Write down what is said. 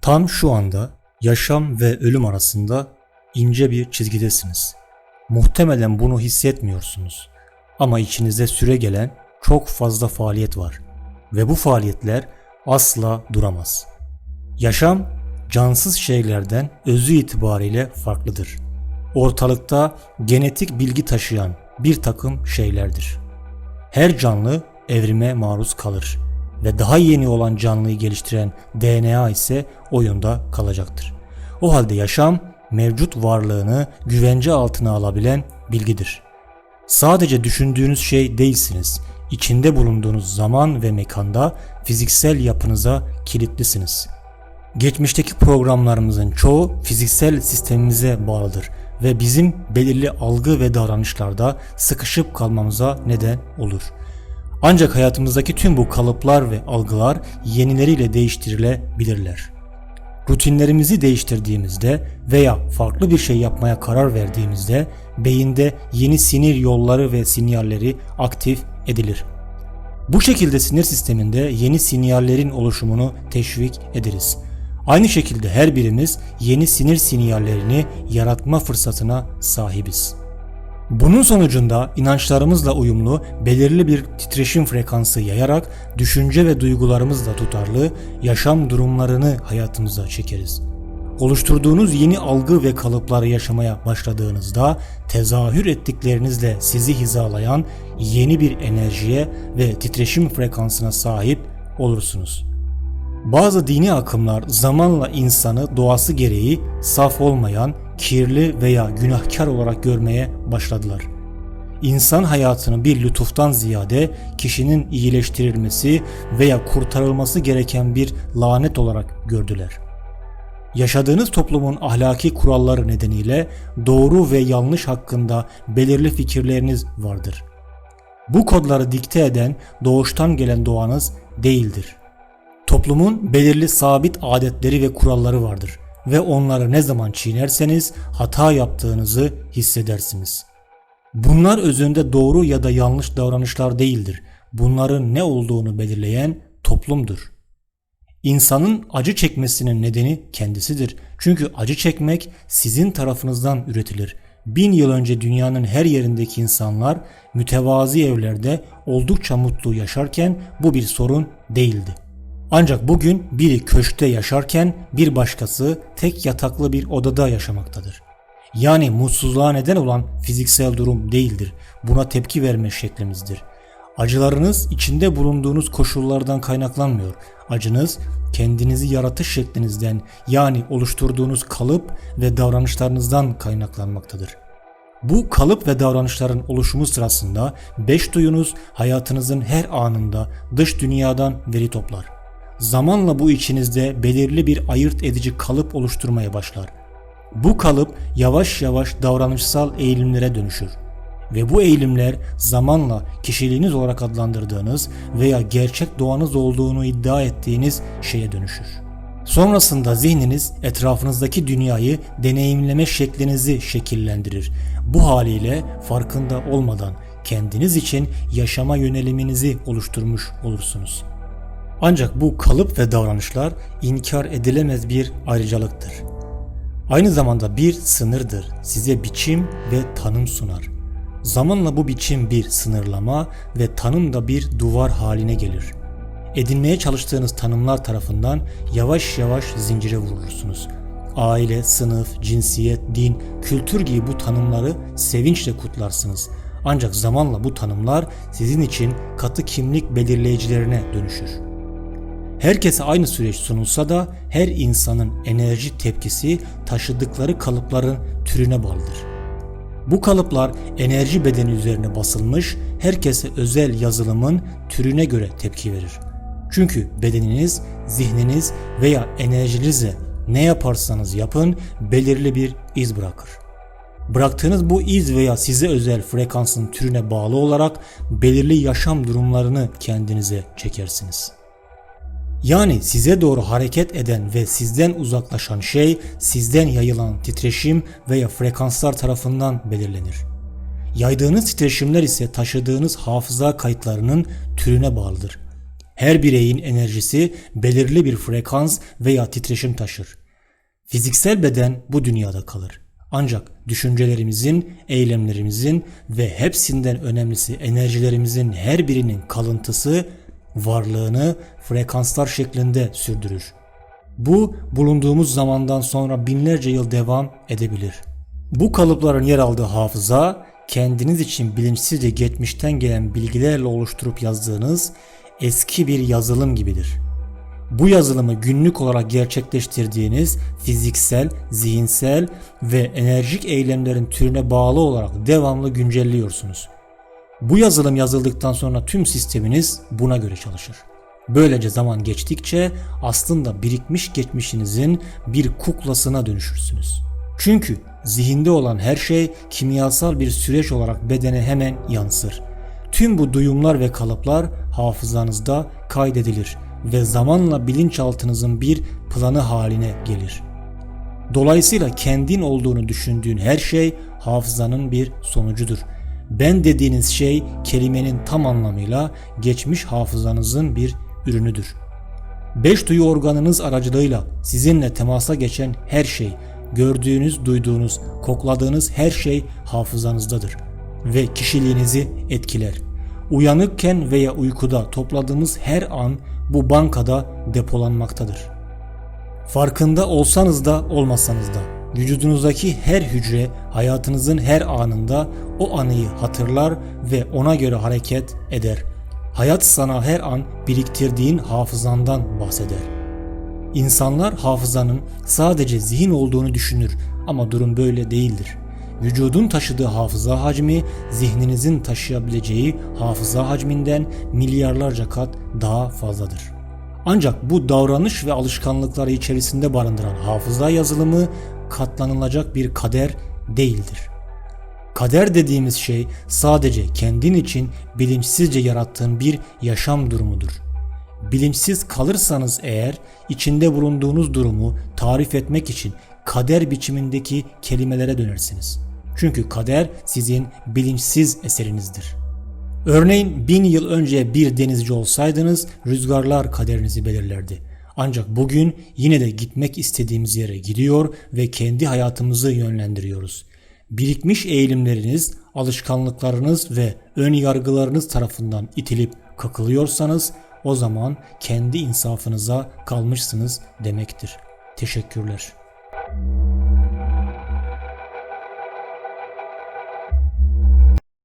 Tam şu anda yaşam ve ölüm arasında ince bir çizgidesiniz. Muhtemelen bunu hissetmiyorsunuz. Ama içinize süregelen çok fazla faaliyet var. Ve bu faaliyetler asla duramaz. Yaşam cansız şeylerden özü itibariyle farklıdır. Ortalıkta genetik bilgi taşıyan bir takım şeylerdir. Her canlı evrime maruz kalır ve daha yeni olan canlıyı geliştiren DNA ise oyunda kalacaktır. O halde yaşam mevcut varlığını güvence altına alabilen bilgidir. Sadece düşündüğünüz şey değilsiniz. İçinde bulunduğunuz zaman ve mekanda fiziksel yapınıza kilitlisiniz. Geçmişteki programlarımızın çoğu fiziksel sistemimize bağlıdır ve bizim belirli algı ve davranışlarda sıkışıp kalmamıza neden olur. Ancak hayatımızdaki tüm bu kalıplar ve algılar yenileriyle değiştirilebilirler. Rutinlerimizi değiştirdiğimizde veya farklı bir şey yapmaya karar verdiğimizde beyinde yeni sinir yolları ve sinyalleri aktif edilir. Bu şekilde sinir sisteminde yeni sinyallerin oluşumunu teşvik ederiz. Aynı şekilde her birimiz yeni sinir sinyallerini yaratma fırsatına sahibiz. Bunun sonucunda inançlarımızla uyumlu belirli bir titreşim frekansı yayarak düşünce ve duygularımızla tutarlı yaşam durumlarını hayatımıza çekeriz. Oluşturduğunuz yeni algı ve kalıpları yaşamaya başladığınızda tezahür ettiklerinizle sizi hizalayan yeni bir enerjiye ve titreşim frekansına sahip olursunuz. Bazı dini akımlar zamanla insanı doğası gereği saf olmayan, kirli veya günahkar olarak görmeye başladılar. İnsan hayatını bir lütuftan ziyade kişinin iyileştirilmesi veya kurtarılması gereken bir lanet olarak gördüler. Yaşadığınız toplumun ahlaki kuralları nedeniyle doğru ve yanlış hakkında belirli fikirleriniz vardır. Bu kodları dikte eden doğuştan gelen doğanız değildir. Toplumun belirli sabit adetleri ve kuralları vardır ve onları ne zaman çiğnerseniz hata yaptığınızı hissedersiniz. Bunlar özünde doğru ya da yanlış davranışlar değildir. Bunların ne olduğunu belirleyen toplumdur. İnsanın acı çekmesinin nedeni kendisidir. Çünkü acı çekmek sizin tarafınızdan üretilir. 1000 yıl önce dünyanın her yerindeki insanlar mütevazi evlerde oldukça mutlu yaşarken bu bir sorun değildi. Ancak bugün biri köşkte yaşarken bir başkası tek yataklı bir odada yaşamaktadır. Yani mutsuzluğa neden olan fiziksel durum değildir. Buna tepki verme şeklimizdir. Acılarınız içinde bulunduğunuz koşullardan kaynaklanmıyor. Acınız kendinizi yaratış şeklinizden yani oluşturduğunuz kalıp ve davranışlarınızdan kaynaklanmaktadır. Bu kalıp ve davranışların oluşumu sırasında 5 duyunuz hayatınızın her anında dış dünyadan veri toplar. Zamanla bu içinizde belirli bir ayırt edici kalıp oluşturmaya başlar. Bu kalıp yavaş yavaş davranışsal eğilimlere dönüşür. Ve bu eğilimler zamanla kişiliğiniz olarak adlandırdığınız veya gerçek doğanız olduğunu iddia ettiğiniz şeye dönüşür. Sonrasında zihniniz etrafınızdaki dünyayı deneyimleme şeklinizi şekillendirir. Bu haliyle farkında olmadan kendiniz için yaşama yöneliminizi oluşturmuş olursunuz. Ancak bu kalıp ve davranışlar inkar edilemez bir ayrıcalıktır. Aynı zamanda bir sınırdır. Size biçim ve tanım sunar. Zamanla bu biçim bir sınırlama ve tanım da bir duvar haline gelir. Edinmeye çalıştığınız tanımlar tarafından yavaş yavaş zincire vurulursunuz. Aile, sınıf, cinsiyet, din, kültür gibi bu tanımları sevinçle kutlarsınız. Ancak zamanla bu tanımlar sizin için katı kimlik belirleyicilerine dönüşür. Herkese aynı süreç sunulsa da her insanın enerji tepkisi taşıdıkları kalıpların türüne bağlıdır. Bu kalıplar enerji bedeni üzerine basılmış herkese özel yazılımın türüne göre tepki verir. Çünkü bedeniniz, zihniniz veya enerjinizle ne yaparsanız yapın belirli bir iz bırakır. Bıraktığınız bu iz veya size özel frekansın türüne bağlı olarak belirli yaşam durumlarını kendinize çekersiniz. Yani size doğru hareket eden ve sizden uzaklaşan şey sizden yayılan titreşim veya frekanslar tarafından belirlenir. Yaydığınız titreşimler ise taşıdığınız hafıza kayıtlarının türüne bağlıdır. Her bireyin enerjisi belirli bir frekans veya titreşim taşır. Fiziksel beden bu dünyada kalır. Ancak düşüncelerimizin, eylemlerimizin ve hepsinden önemlisi enerjilerimizin her birinin kalıntısı varlığını frekanslar şeklinde sürdürür. Bu bulunduğumuz zamandan sonra binlerce yıl devam edebilir. Bu kalıpların yer aldığı hafıza kendiniz için bilinçsizce geçmişten gelen bilgilerle oluşturup yazdığınız eski bir yazılım gibidir. Bu yazılımı günlük olarak gerçekleştirdiğiniz fiziksel, zihinsel ve enerjik eylemlerin türüne bağlı olarak devamlı güncelliyorsunuz. Bu yazılım yazıldıktan sonra tüm sisteminiz buna göre çalışır. Böylece zaman geçtikçe aslında birikmiş geçmişinizin bir kuklasına dönüşürsünüz. Çünkü zihinde olan her şey kimyasal bir süreç olarak bedene hemen yansır. Tüm bu duyumlar ve kalıplar hafızanızda kaydedilir ve zamanla bilinçaltınızın bir planı haline gelir. Dolayısıyla kendin olduğunu düşündüğün her şey hafızanın bir sonucudur. Ben dediğiniz şey kelimenin tam anlamıyla geçmiş hafızanızın bir ürünüdür. 5 duyu organınız aracılığıyla sizinle temasa geçen her şey, gördüğünüz, duyduğunuz, kokladığınız her şey hafızanızdadır ve kişiliğinizi etkiler. Uyanıkken veya uykuda topladığınız her an bu bankada depolanmaktadır. Farkında olsanız da olmasanız da vücudunuzdaki her hücre hayatınızın her anında o anıyı hatırlar ve ona göre hareket eder. Hayat sana her an biriktirdiğin hafızandan bahseder. İnsanlar hafızanın sadece zihin olduğunu düşünür ama durum böyle değildir. Vücudun taşıdığı hafıza hacmi zihninizin taşıyabileceği hafıza hacminden milyarlarca kat daha fazladır. Ancak bu davranış ve alışkanlıkları içerisinde barındıran hafıza yazılımı katlanılacak bir kader değildir. Kader dediğimiz şey sadece kendin için bilinçsizce yarattığın bir yaşam durumudur. Bilinçsiz kalırsanız eğer içinde bulunduğunuz durumu tarif etmek için kader biçimindeki kelimelere dönersiniz. Çünkü kader sizin bilinçsiz eserinizdir. Örneğin 1000 yıl önce bir denizci olsaydınız rüzgarlar kaderinizi belirlerdi. Ancak bugün yine de gitmek istediğimiz yere gidiyor ve kendi hayatımızı yönlendiriyoruz. Birikmiş eğilimleriniz, alışkanlıklarınız ve ön yargılarınız tarafından itilip kakılıyorsanız o zaman kendi insafınıza kalmışsınız demektir. Teşekkürler.